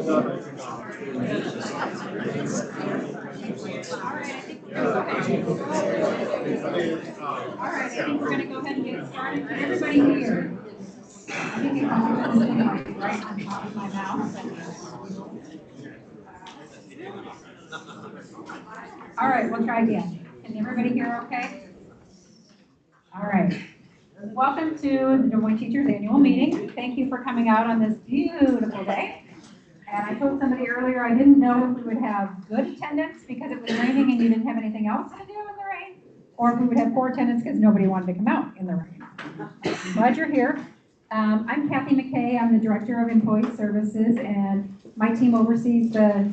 I think we're going to go ahead and get started. Can everybody hear? I think it comes right on top of my mouth. All right, we'll try again. Can everybody hear okay? All right. Welcome to the Des Moines Teachers Annual Meeting. Thank you for coming out on this beautiful day. And I told somebody earlier I didn't know if we would have good attendance because it was raining and you didn't have anything else to do in the rain, or if we would have poor attendance because nobody wanted to come out in the rain. Glad you're here. I'm Kathy McKay. I'm the Director of Employee Services, and my team oversees the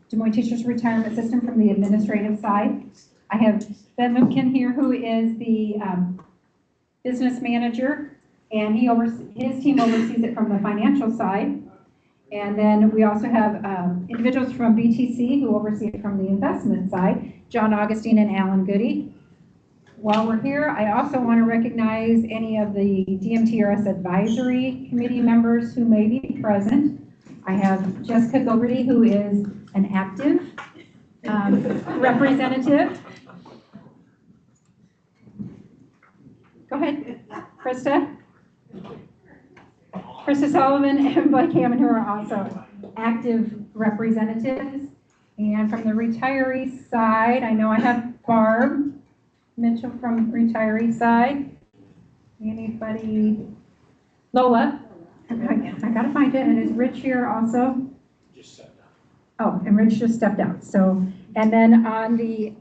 Des Moines Teachers Retirement System from the administrative side. I have Ben Lumpkin here, who is the business manager, and his team oversees it from the financial side. And then we also have individuals from BTC who oversee it from the investment side, John Augustine and Alan Goody. While we're here, I also want to recognize any of the DMTRS advisory committee members who may be present. I have Jessica Gogarty, who is an active representative. Go ahead, Krista. Krista Sullivan and Blake Hammond, who are also active representatives. And from the retiree side, I know I have Barb Mitchell from the retiree side. Anybody? Lola. I gotta find it. And is Rich here also? Just stepped out. Oh, and Rich just stepped out. So, and then on the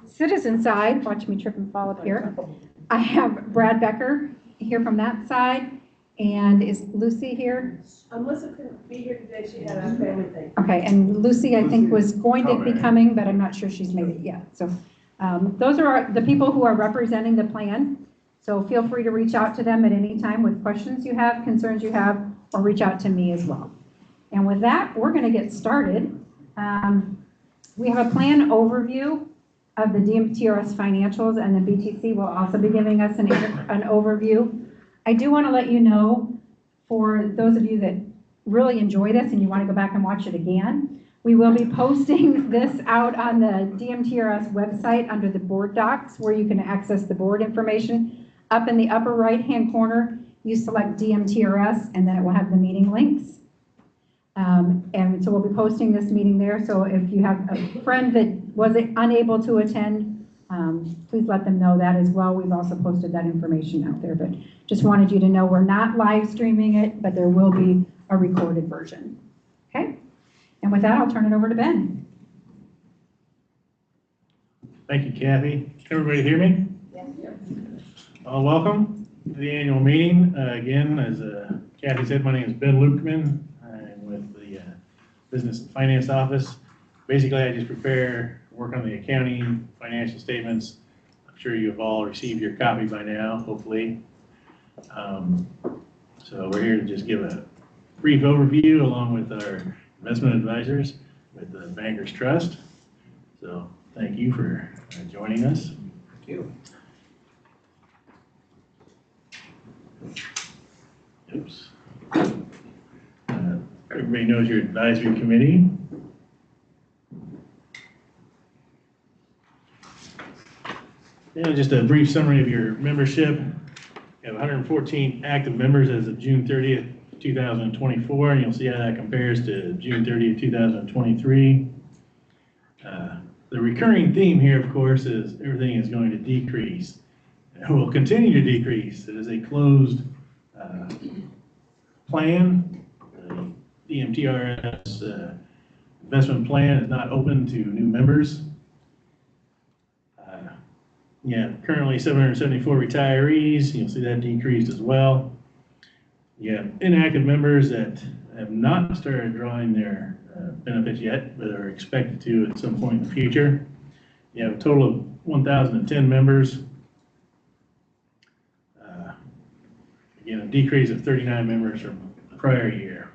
citizen side, watch me trip and fall up here. I have Brad Becker here from that side. And is Lucy here? Melissa couldn't be here today. She had a family thing. Okay, and Lucy, I think, was going to be coming, but I'm not sure she's made it yet. So those are the people who are representing the plan. So feel free to reach out to them at any time with questions you have, concerns you have, or reach out to me as well. And with that, we're going to get started. We have a plan overview of the DMTRS financials, and the BTC will also be giving us an overview. I do want to let you know, for those of you that really enjoy this and you want to go back and watch it again, we will be posting this out on the DMTRS website under the board docs, where you can access the board information. Up in the upper right-hand corner, you select DMTRS, and then it will have the meeting links. And so we'll be posting this meeting there. So if you have a friend that was unable to attend, please let them know that as well. We've also posted that information out there, but just wanted you to know we're not live streaming it, but there will be a recorded version. Okay? And with that, I'll turn it over to Ben. Thank you, Kathy. Can everybody hear me? Yes. Welcome to the annual meeting. Again, as Kathy said, my name is Ben Lukeman. I'm with the Business and Finance Office. Basically, I just work on the accounting, financial statements. I'm sure you've all received your copy by now, hopefully. So we're here to just give a brief overview along with our investment advisors with the Bankers Trust. So thank you for joining us. Thank you. Oops. Everybody knows your advisory committee. And just a brief summary of your membership. You have 114 active members as of June 30th, 2024, and you'll see how that compares to June 30th, 2023. The recurring theme here, of course, is everything is going to decrease. It will continue to decrease. It is a closed plan. The DMTRS investment plan is not open to new members. Currently 774 retirees. You'll see that decreased as well. You have inactive members that have not started drawing their benefits yet, but are expected to at some point in the future. You have a total of 1,010 members. Again, a decrease of 39 members from the prior year.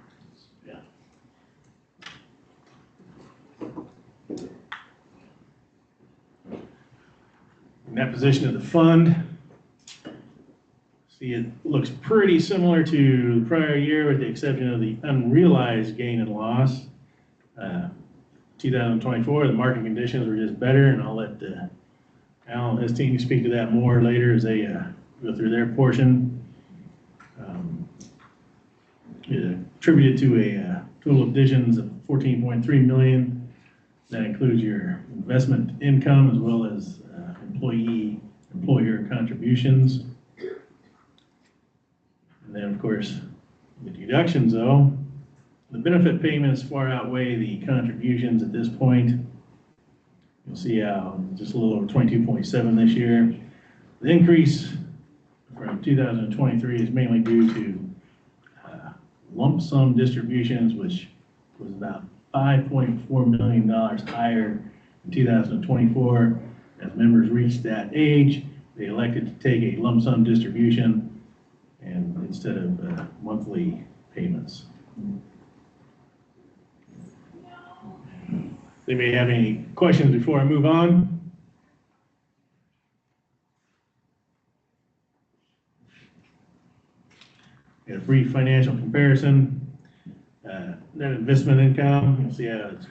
Net position of the fund, See, it looks pretty similar to the prior year with the exception of the unrealized gain and loss. 2024, the market conditions were just better, and I'll let Al and his team speak to that more later as they go through their portion. It attributed to a total of additions of $14.3 million. That includes your investment income as well as employer contributions. And then, of course, the deductions, though, the benefit payments far outweigh the contributions at this point. You'll see how just a little over 22.7 this year. The increase from 2023 is mainly due to lump sum distributions, which was about $5.4 million higher in 2024. As members reached that age, they elected to take a lump sum distribution and instead of monthly payments. They may have any questions before I move on. A brief financial comparison. Net investment income, you'll see how it's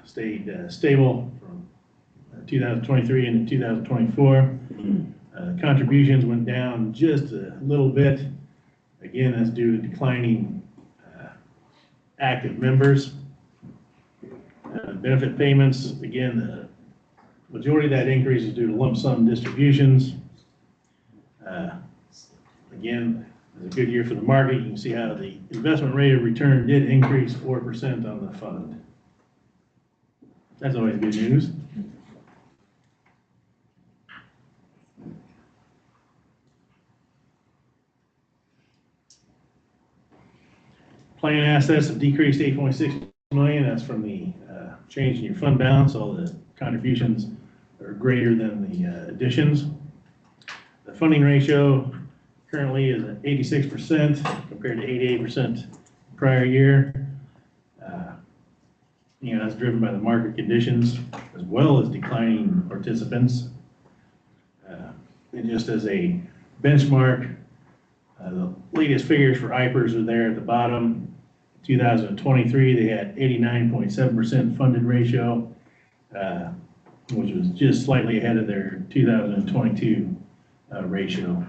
stayed stable from 2023 into 2024. Contributions went down just a little bit. Again, that's due to declining active members. Benefit payments, again, the majority of that increase is due to lump sum distributions. Again, it's a good year for the market. You can see how the investment rate of return did increase 4% on the fund. That's always good news. Plan assets have decreased $8.6 million. That's from the change in your fund balance. All the contributions are greater than the additions. The funding ratio currently is at 86% compared to 88% prior year. That's driven by the market conditions as well as declining participants. And just as a benchmark, the latest figures for IPERS are there at the bottom. 2023, they had 89.7% funded ratio, which was just slightly ahead of their 2022 ratio.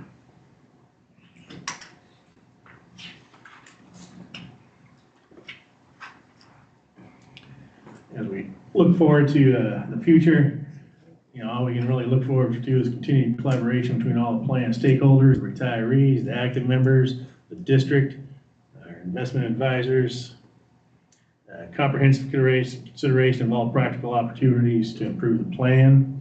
As we look forward to the future, all we can really look forward to is continued collaboration between all the plan stakeholders, retirees, the active members, the district, our investment advisors, comprehensive consideration of all practical opportunities to improve the plan.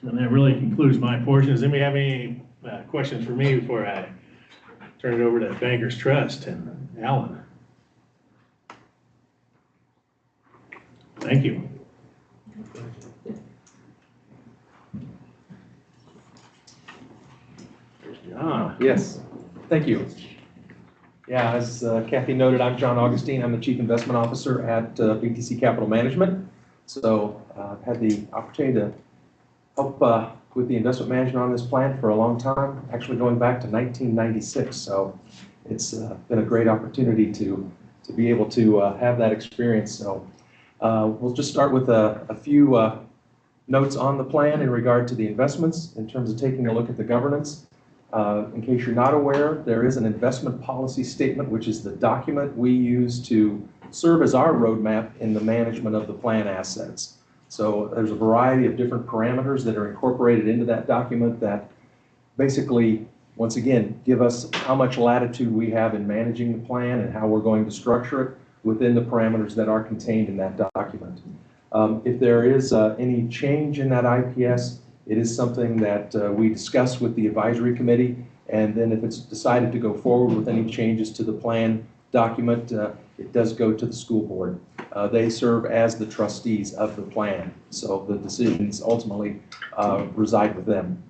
And that really concludes my portion. Does anybody have any questions for me before I turn it over to Bankers Trust and Alan? Thank you. There's John. Yes, thank you. Yeah, as Kathy noted, I'm John Augustine. I'm the Chief Investment Officer at BTC Capital Management. So I've had the opportunity to help with the investment management on this plan for a long time, actually going back to 1996. So it's been a great opportunity to be able to have that experience. So we'll just start with a few notes on the plan in regard to the investments in terms of taking a look at the governance. In case you're not aware, there is an investment policy statement, which is the document we use to serve as our roadmap in the management of the plan assets. So there's a variety of different parameters that are incorporated into that document that basically, once again, give us how much latitude we have in managing the plan and how we're going to structure it within the parameters that are contained in that document. If there is any change in that IPS, it is something that we discuss with the advisory committee, and then if it's decided to go forward with any changes to the plan document, it does go to the school board. They serve as the trustees of the plan, so the decisions ultimately reside with them.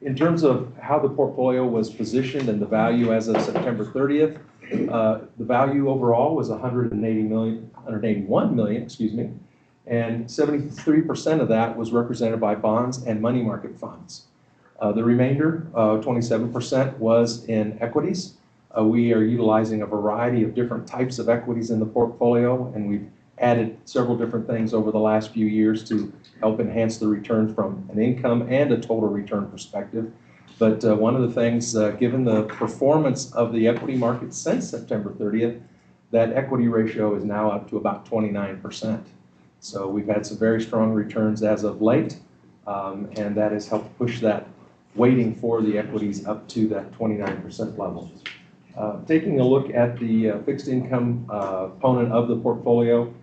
In terms of how the portfolio was positioned and the value as of September 30th, the value overall was $181 million, excuse me. and 73% of that was represented by bonds and money market funds. The remainder, 27%, was in equities. We are utilizing a variety of different types of equities in the portfolio, and we've added several different things over the last few years to help enhance the return from an income and a total return perspective. But one of the things, given the performance of the equity market since September 30th, that equity ratio is now up to about 29%. So we've had some very strong returns as of late, and that has helped push that weighting for the equities up to that 29% level. Taking a look at the fixed income component of the portfolio,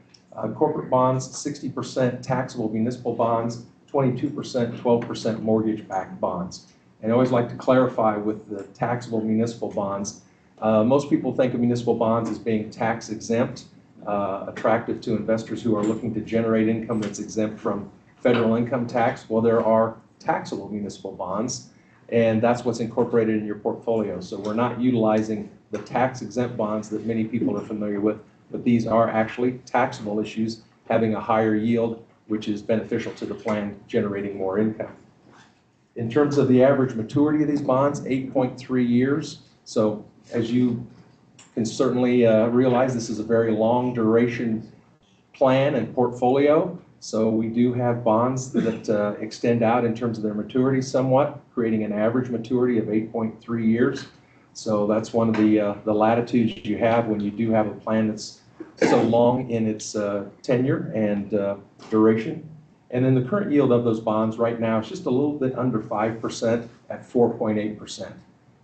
corporate bonds, 60% taxable municipal bonds, 22%, 12% mortgage-backed bonds. And I always like to clarify with the taxable municipal bonds, most people think of municipal bonds as being tax exempt, attractive to investors who are looking to generate income that's exempt from federal income tax. Well, there are taxable municipal bonds, and that's what's incorporated in your portfolio. So we're not utilizing the tax exempt bonds that many people are familiar with, but these are actually taxable issues having a higher yield, which is beneficial to the plan generating more income. In terms of the average maturity of these bonds, 8.3 years. So as you can certainly realize, this is a very long duration plan and portfolio. So we do have bonds that extend out in terms of their maturity somewhat, creating an average maturity of 8.3 years. So that's one of the latitudes you have when you do have a plan that's so long in its tenure and duration. And then the current yield of those bonds right now is just a little bit under 5% at 4.8%.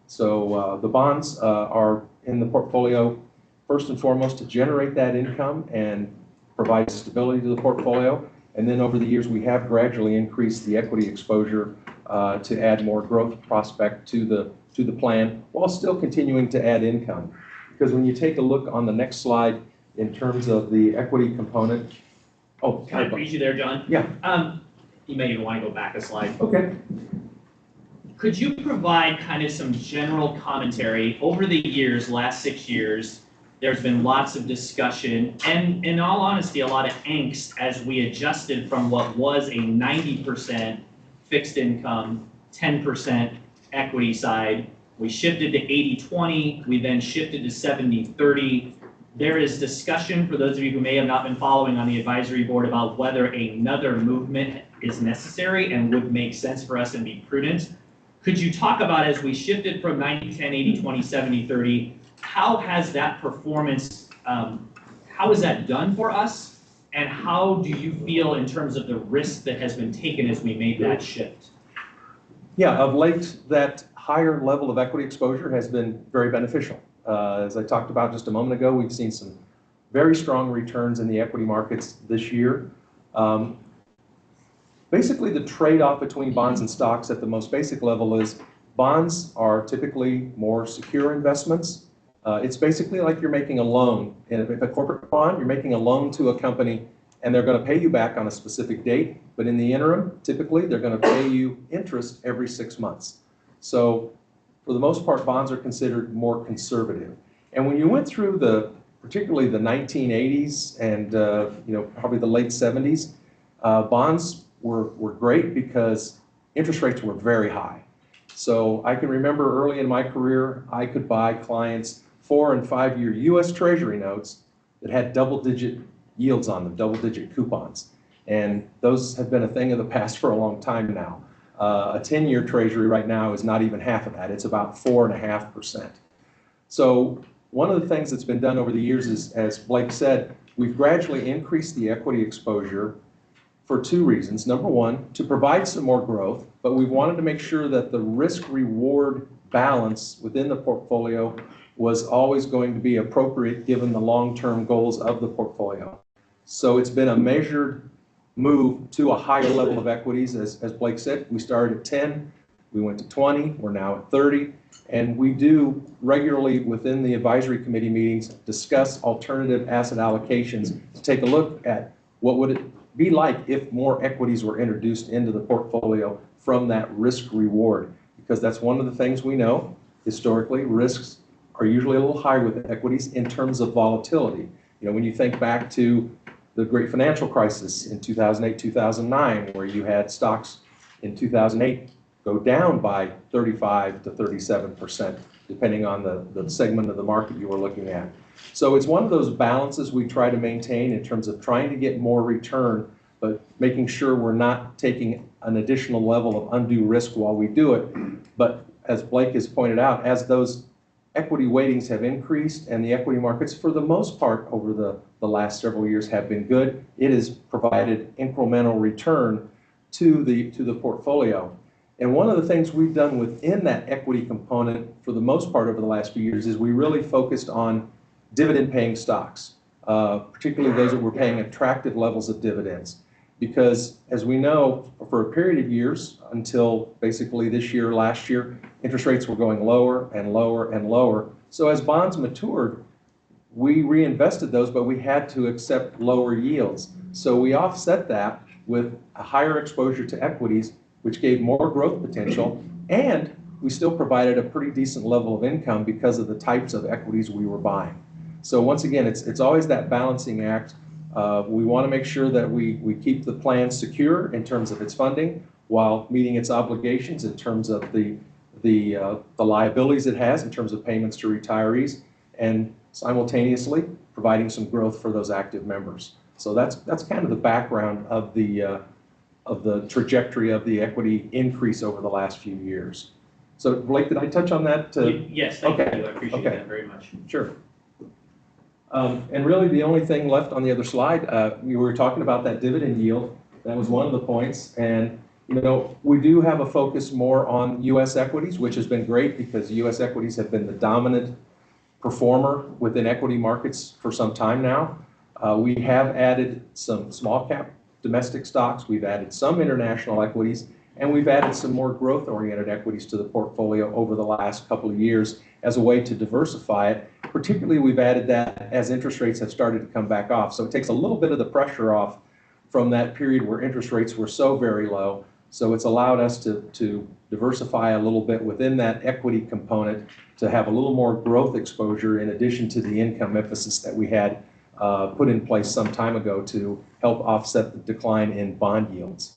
So the bonds are in the portfolio first and foremost to generate that income and provide stability to the portfolio. And then over the years, we have gradually increased the equity exposure to add more growth prospect to the plan while still continuing to add income. Because when you take a look on the next slide in terms of the equity component. Oh, can I freeze you there, John? Yeah. You may even want to go back a slide. Okay. Could you provide kind of some general commentary? Over the years, last 6 years, there's been lots of discussion and, in all honesty, a lot of angst as we adjusted from what was a 90% fixed income, 10% equity side. We shifted to 80-20. We then shifted to 70-30. There is discussion, for those of you who may have not been following on the advisory board, about whether another movement is necessary and would make sense for us and be prudent. Could you talk about, as we shifted from 90-10, 80-20, 70-30, how has that performance, how is that done for us? And how do you feel in terms of the risk that has been taken as we made that shift? Yeah, of late, that higher level of equity exposure has been very beneficial. As I talked about just a moment ago, we've seen some very strong returns in the equity markets this year. Basically, the trade-off between bonds and stocks at the most basic level is bonds are typically more secure investments. It's basically like you're making a loan. If a corporate bond, you're making a loan to a company, and they're going to pay you back on a specific date. But in the interim, typically, they're going to pay you interest every 6 months. So for the most part, bonds are considered more conservative. And when you went through particularly the 1980s and probably the late 70s, bonds were great because interest rates were very high. So I can remember early in my career, I could buy clients 4- and 5-year U.S. Treasury notes that had double-digit yields on them, double-digit coupons. And those have been a thing of the past for a long time now. A 10-year Treasury right now is not even half of that. It's about 4.5%. So one of the things that's been done over the years is, as Blake said, we've gradually increased the equity exposure for 2 reasons. Number one, to provide some more growth, but we wanted to make sure that the risk-reward balance within the portfolio was always going to be appropriate given the long-term goals of the portfolio. So it's been a measured move to a higher level of equities. As Blake said, we started at 10, we went to 20, we're now at 30, and we do regularly within the advisory committee meetings discuss alternative asset allocations to take a look at what would it be like if more equities were introduced into the portfolio from that risk reward, because that's one of the things we know historically. Risks are usually a little higher with equities in terms of volatility. When you think back to the great financial crisis in 2008, 2009, where you had stocks in 2008 go down by 35 to 37%, depending on the segment of the market you were looking at. So it's one of those balances we try to maintain in terms of trying to get more return, but making sure we're not taking an additional level of undue risk while we do it. But as Blake has pointed out, as those equity weightings have increased and the equity markets, for the most part, over the last several years have been good, it has provided incremental return to the portfolio. And one of the things we've done within that equity component for the most part over the last few years is we really focused on dividend-paying stocks, particularly those that were paying attractive levels of dividends. Because as we know, for a period of years, until basically this year, last year, interest rates were going lower and lower and lower. So as bonds matured, we reinvested those, but we had to accept lower yields. So we offset that with a higher exposure to equities, which gave more growth potential, and we still provided a pretty decent level of income because of the types of equities we were buying. So once again, it's always that balancing act. We want to make sure that we keep the plan secure in terms of its funding while meeting its obligations in terms of the liabilities it has in terms of payments to retirees, and simultaneously providing some growth for those active members. So that's kind of the background of the trajectory of the equity increase over the last few years. So Blake, did I touch on that? Yes, thank Okay. you. I appreciate Okay. that very much. Sure. And really the only thing left on the other slide, we were talking about that dividend yield. That was one of the points. And you know, we do have a focus more on U.S. equities, which has been great because U.S. equities have been the dominant performer within equity markets for some time now. We have added some small cap domestic stocks, we've added some international equities, and we've added some more growth-oriented equities to the portfolio over the last couple of years as a way to diversify it. Particularly, we've added that as interest rates have started to come back off. So it takes a little bit of the pressure off from that period where interest rates were so very low. So it's allowed us to diversify a little bit within that equity component to have a little more growth exposure in addition to the income emphasis that we had put in place some time ago to help offset the decline in bond yields.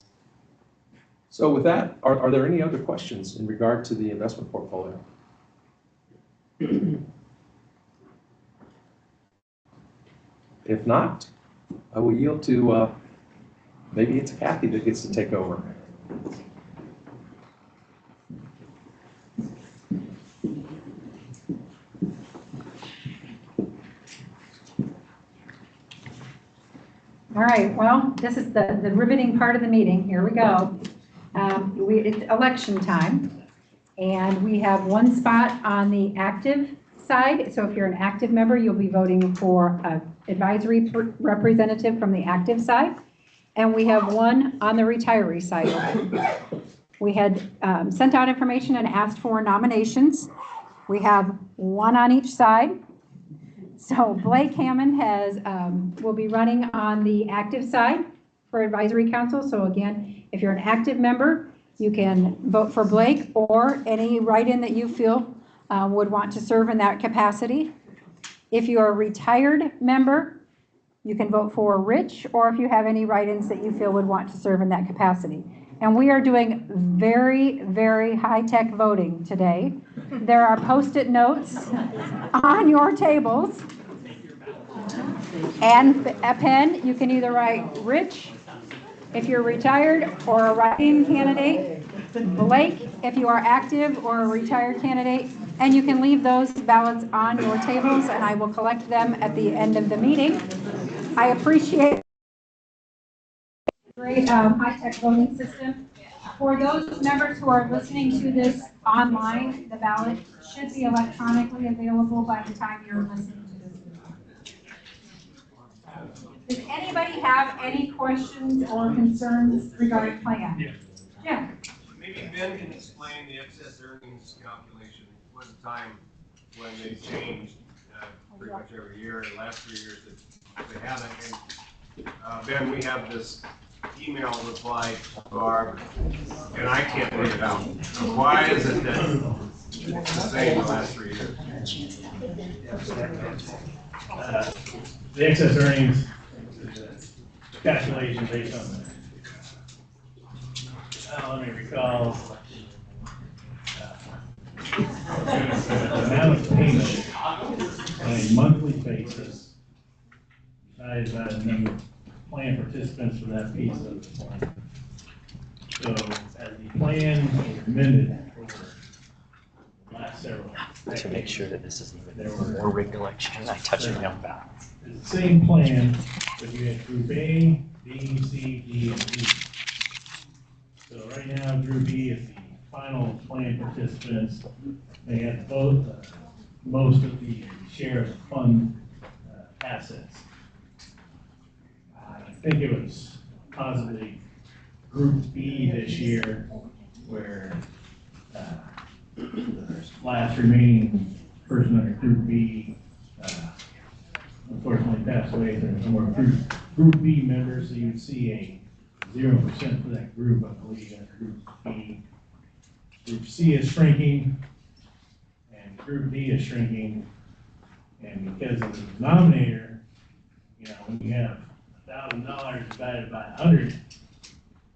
So with that, are there any other questions in regard to the investment portfolio? If not, I will yield to, maybe it's Kathy that gets to take over. All right, well, this is the riveting part of the meeting. Here we go. It's election time, and we have one spot on the active side. So if you're an active member, you'll be voting for an advisory representative from the active side. And we have one on the retiree side. We had sent out information and asked for nominations. We have one on each side. So Blake Hammond will be running on the active side for advisory council. So again, if you're an active member, you can vote for Blake or any write-in that you feel would want to serve in that capacity. If you're a retired member, you can vote for Rich, or if you have any write-ins that you feel would want to serve in that capacity. And we are doing very, very high-tech voting today. There are Post-it notes on your tables. And a pen, you can either write Rich if you're retired or a write-in candidate, Blake if you are active or a retired candidate, and you can leave those ballots on your tables and I will collect them at the end of the meeting. I appreciate the great high-tech voting system. For those members who are listening to this online, the ballot should be electronically available by the time you're listening to this. Does anybody have any questions or concerns regarding plan? Yeah. Yeah. Maybe Ben can explain the excess earnings calculation. It was a time when they changed pretty much every year. The last 3 years that they haven't. And Ben, we have this email reply to Barb, and I can't figure it out. Why is it that it's the same the last 3 years? The excess earnings calculation based on let me recall. The amount of payment on a monthly basis divided by the number of plan participants for that piece of the plan. So as the plan was amended over the last several decades, To make sure that this isn't even there were more regulation, I touch it down balance. it's the same plan, but you had group A, B, C, D, and E. So right now, group E is the final plan participants. They have both, most of the share of the fund assets. I think it was possibly group B this year where the last remaining person under group B unfortunately passed away. There's more group B members, so you'd see a 0% for that group, I believe, under group B. Group C is shrinking, and group D is shrinking. And because of the denominator, you know, when you have $1,000 divided by 100,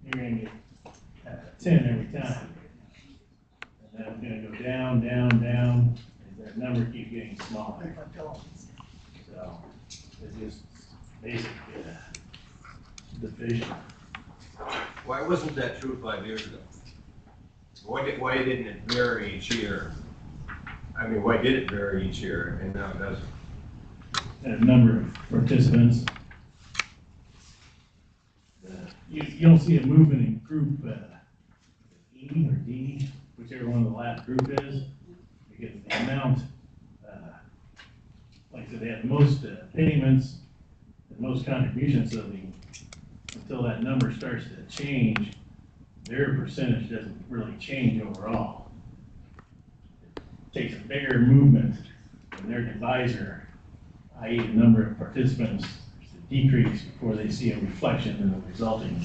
you're gonna get 10 every time. And then it's gonna go down, down, down, and that number keeps getting smaller. So it's just basic division. Why wasn't that true 5 years ago? Why didn't it vary each year? I mean, why did it vary each year and now it doesn't? And a number of participants. You don't see a movement in group E or D, whichever one the last group is, because the amount, like I said, they have the most payments, the most contributions, so until that number starts to change, their percentage doesn't really change overall. It takes a bigger movement in their divisor, i.e. the number of participants, to decrease before they see a reflection in the resulting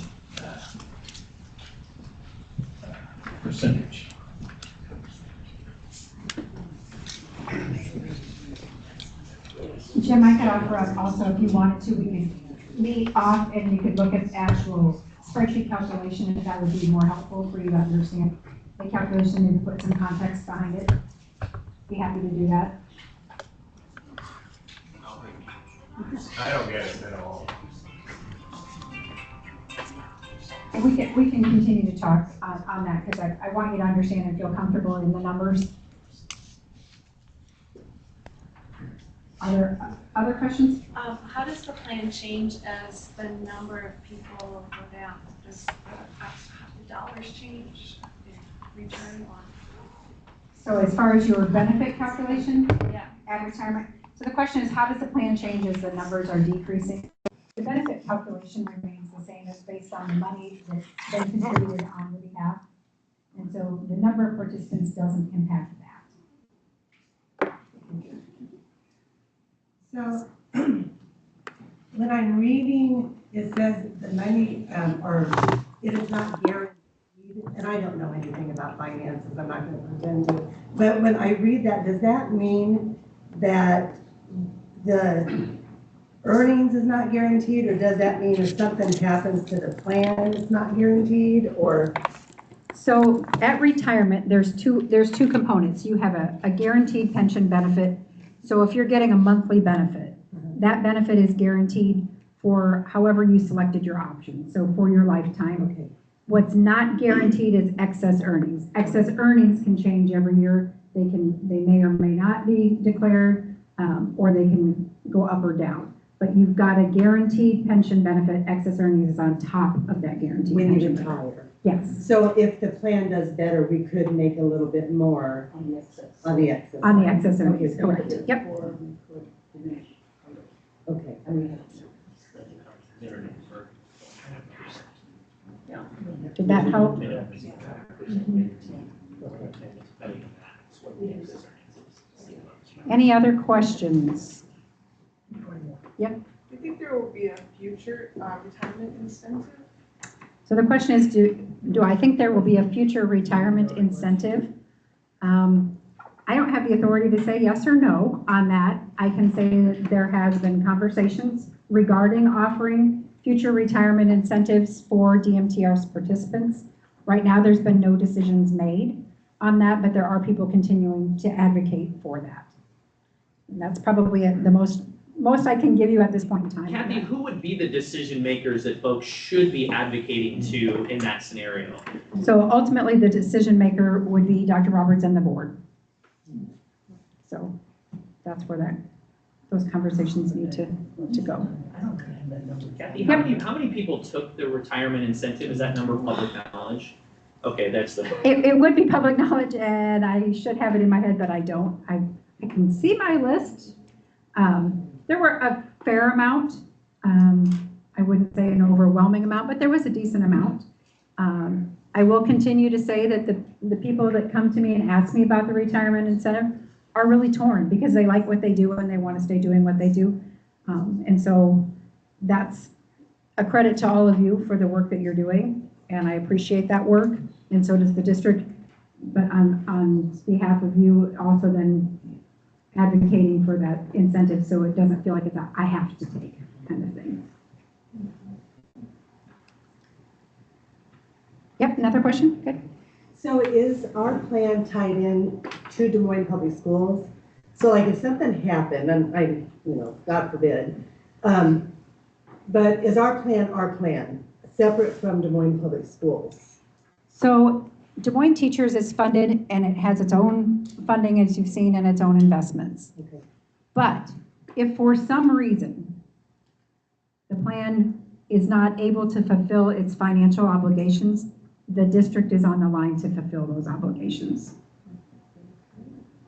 percentage. Jim, I could offer up also, if you wanted to, we could meet off and you could look at the actual spreadsheet calculation, if that would be more helpful for you to understand the calculation and put some context behind it. Be happy to do that. I don't get it at all. And we can continue to talk on that, because I want you to understand and feel comfortable in the numbers. Are there other questions? How does the plan change as the number of people go down? Does the dollars change, return on? So as far as your benefit calculation? Yeah. At retirement. So the question is, how does the plan change as the numbers are decreasing? The benefit calculation remains the same. It's based on the money that's been contributed on the behalf. And so the number of participants doesn't impact that. So when I'm reading, it says the money, or it is not guaranteed, and I don't know anything about finances, I'm not going to pretend to. But when I read that, does that mean that the earnings is not guaranteed, or does that mean if something happens to the plan, it's not guaranteed, or? So at retirement, there's two components. You have a guaranteed pension benefit. So if you're getting a monthly benefit, that benefit is guaranteed for however you selected your option. So for your lifetime. Okay. What's not guaranteed is excess earnings. Excess earnings can change every year. They may or may not be declared, or they can go up or down. But you've got a guaranteed pension benefit. Excess earnings is on top of that guaranteed When you pension benefit. retire. Yes, So if the plan does better, we could make a little bit more on the excess. on the excess earnings, Okay. correct. Yep. Okay. Did that help? Any other questions? Yep. Do you think there will be a future retirement incentive? So the question is, do I think there will be a future retirement incentive? I don't have the authority to say yes or no on that. I can say that there has been conversations regarding offering future retirement incentives for DMTRS participants. Right now, there's been no decisions made on that, but there are people continuing to advocate for that. And that's probably the most I can give you at this point in time. Kathy, who would be the decision makers that folks should be advocating to in that scenario? So ultimately, the decision maker would be Dr. Roberts and the board. So that's where those conversations need to go. Kathy, how many people took the retirement incentive? Is that number public knowledge? Okay, that's the. It would be public knowledge, and I should have it in my head, but I don't. I can see my list. There were a fair amount. I wouldn't say an overwhelming amount, but there was a decent amount. I will continue to say that the people that come to me and ask me about the retirement incentive are really torn because they like what they do and they want to stay doing what they do. And so that's a credit to all of you for the work that you're doing, and I appreciate that work, and so does the district. But on behalf of you, also then advocating for that incentive so it doesn't feel like it's a I have to take kind of thing. Yep, another question? Good. So is our plan tied in to Des Moines Public Schools? So like if something happened, and God forbid, but is our plan separate from Des Moines Public Schools? So Des Moines Teachers is funded and it has its own funding, as you've seen, and its own investments. Okay. But if for some reason the plan is not able to fulfill its financial obligations, the district is on the line to fulfill those obligations.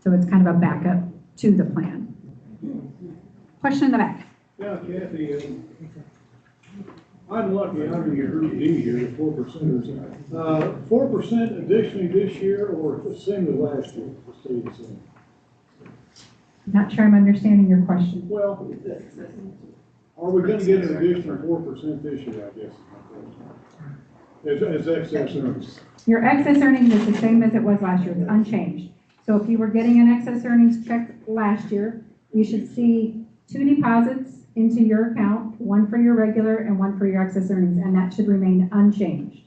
So it's kind of a backup to the plan. Question in the back. Yeah, Kathy, I'm lucky under your D here, the 4%. 4% additionally this year or the same as last year? Stay the same. Not sure I'm understanding your question. Well, are we going to get an additional 4% this year, I guess is my question. As excess earnings. Your excess earnings is the same as it was last year. It's unchanged. So if you were getting an excess earnings check last year, you should see 2 deposits into your account, one for your regular and one for your excess earnings, and that should remain unchanged.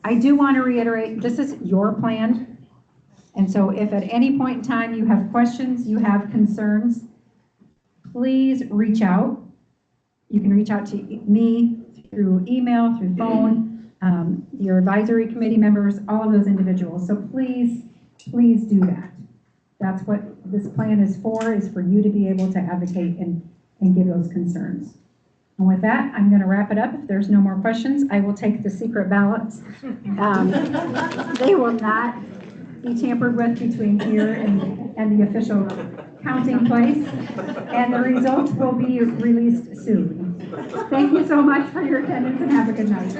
I do want to reiterate, this is your plan. And so if at any point in time you have questions, you have concerns, please reach out. You can reach out to me through email, through phone, your advisory committee members, all of those individuals. So please do that. That's what this plan is for you to be able to advocate and give those concerns. And with that, I'm going to wrap it up. If there's no more questions, I will take the secret ballots. They will not be tampered with between here and the official counting place. And the results will be released soon. Thank you so much for your attendance and have a good night.